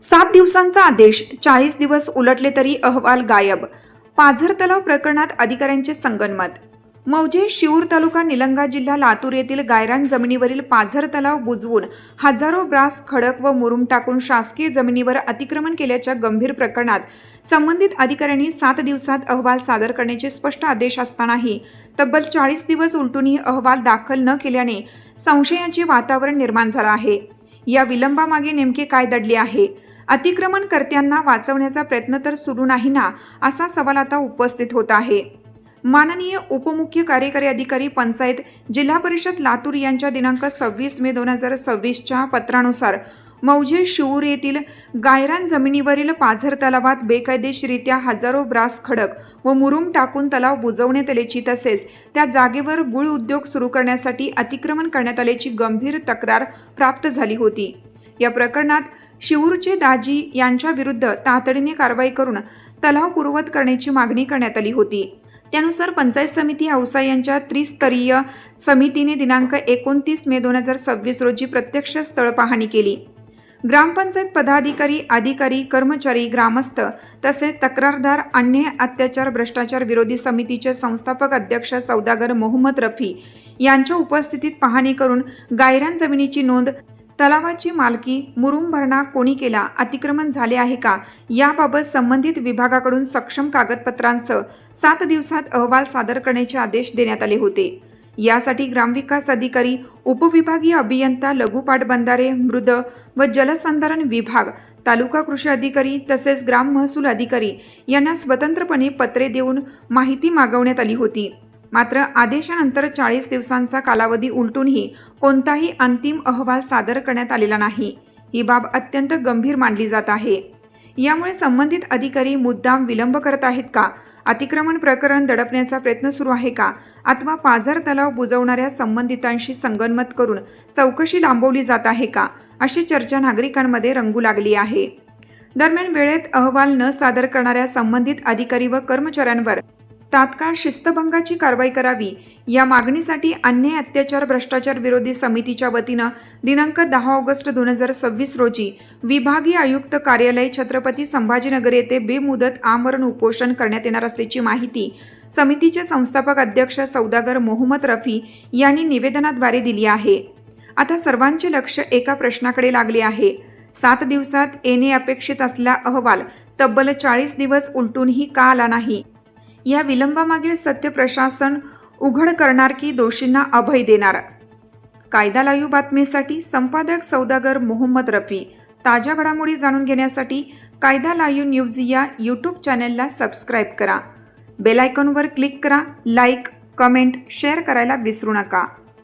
7 दिवसांचा आदेश, 40 दिवस उलटले तरी अहवाल गायब. पाझर तलाव प्रकरणात अधिकाऱ्यांचे संगनमत. मौजे, शिऊर तालुका, निलंगा जिल्हा, लातूर येथील गायरान जमिनीवरील पाझर तलाव बुजवून हजारो ब्रास, खडक व मुरुम टाकून शासकीय जमिनीवर अतिक्रमण केल्याच्या गंभीर प्रकरणात संबंधित अधिकाऱ्यांनी 7 दिवसात अहवाल सादर करण्याचे स्पष्ट आदेश असतानाही तब्बल 40 दिवस उलटूनही अहवाल दाखल न केल्याने संशयाचे वातावरण निर्माण झाले आहे. या विलंबामागे नेमके काय दडले आहे? अतिक्रमणकर्त्यांना वाचवण्याचा प्रयत्न तर सुरू नाही ना, असा सवाल आता उपस्थित होत आहे. माननीय उपमुख्य कार्यकारी अधिकारी पंचायत जिल्हा परिषद लातूर यांच्या दिनांक 26 मे 2026च्या पत्रानुसार मौजे, शिऊर येथील गायरान जमिनीवरील पाझर तलावात बेकायदेशीरित्या हजारो ब्रास, खडक व मुरुम टाकून तलाव बुजवण्यात आल्याची तसेच त्या जागेवर गूळ उद्योग सुरू करण्यासाठी अतिक्रमण करण्यात आल्याची गंभीर तक्रार प्राप्त झाली होती. या प्रकरणात शिऊरचे दाजी यांच्या विरुद्ध तातडीने कारवाई करून तलाव पूर्ववत करण्याची मागणी करण्यात आली होती. त्यानुसार पंचायत समिती औसा यांच्या त्रिस्तरीय समितीने दिनांक 29 मे 2026 रोजी प्रत्यक्ष स्थळ पाहणी केली. ग्रामपंचायत पदाधिकारी, अधिकारी, कर्मचारी, ग्रामस्थ तसेच तक्रारदार, अन्याय, अत्याचार, भ्रष्टाचार विरोधी समितीचे संस्थापक अध्यक्ष सौदागर मोहम्मद रफी यांच्या उपस्थितीत पाहणी करून गायरान जमिनीची नोंद, तलावाची मालकी, मुरुम भरणा कोणी केला, अतिक्रमण झाले आहे का याबाबत संबंधित विभागाकडून सक्षम कागदपत्रांसह 7 दिवसात अहवाल सादर करण्याचे आदेश देण्यात आले होते. यासाठी ग्रामविकास अधिकारी, उपविभागीय अभियंता, लघु पाटबंधारे, मृद व जलसंधारण विभाग, तालुका कृषी अधिकारी तसेच ग्राम महसूल अधिकारी यांना स्वतंत्रपणे पत्रे देऊन माहिती मागवण्यात आली होती. मात्र आदेशानंतर 40 दिवसांचा कालावधी उलटूनही कोणताही अंतिम अहवाल सादर करण्यात आलेला नाही. ही बाब अत्यंत गंभीर मानली जात आहे. यामुळे संबंधित अधिकारी मुद्दाम विलंब करत आहेत का? अतिक्रमण प्रकरण दडपण्याचा प्रयत्न सुरू आहे का? अथवा पाझर तलाव बुजवणाऱ्या संबंधितांशी संगनमत करून चौकशी लांबवली जात आहे का? अशी चर्चा नागरिकांमध्ये रंगू लागली आहे. दरम्यान वेळेत अहवाल न सादर करणाऱ्या संबंधित अधिकारी व कर्मचाऱ्यांवर तात्काळ शिस्तभंगाची कारवाई करावी या मागणीसाठी अन्याय, अत्याचार, भ्रष्टाचार विरोधी समितीच्या वतीनं दिनांक 10 ऑगस्ट 2026 रोजी विभागीय आयुक्त कार्यालय, छत्रपती संभाजीनगर येथे बेमुदत आमरण उपोषण करण्यात येणार असल्याची माहिती समितीचे संस्थापक अध्यक्ष सौदागर मोहम्मद रफी यांनी निवेदनाद्वारे दिली आहे. आता सर्वांचे लक्ष एका प्रश्नाकडे लागले आहे. 7 दिवसात येणे अपेक्षित असलेला अहवाल तब्बल 40 दिवस उलटूनही का आला नाही? या विलंबामागील सत्य प्रशासन उघड करणार की दोषींना अभय देणार? कायदा लाईव्ह बातमीसाठी संपादक सौदागर मोहम्मद रफी. ताज्या घडामोडी जाणून घेण्यासाठी कायदा लाईव्ह न्यूज या यूट्यूब चॅनलला सबस्क्राईब करा. बेल आयकॉनवर क्लिक करा. लाईक, कमेंट, शेअर करायला विसरू नका.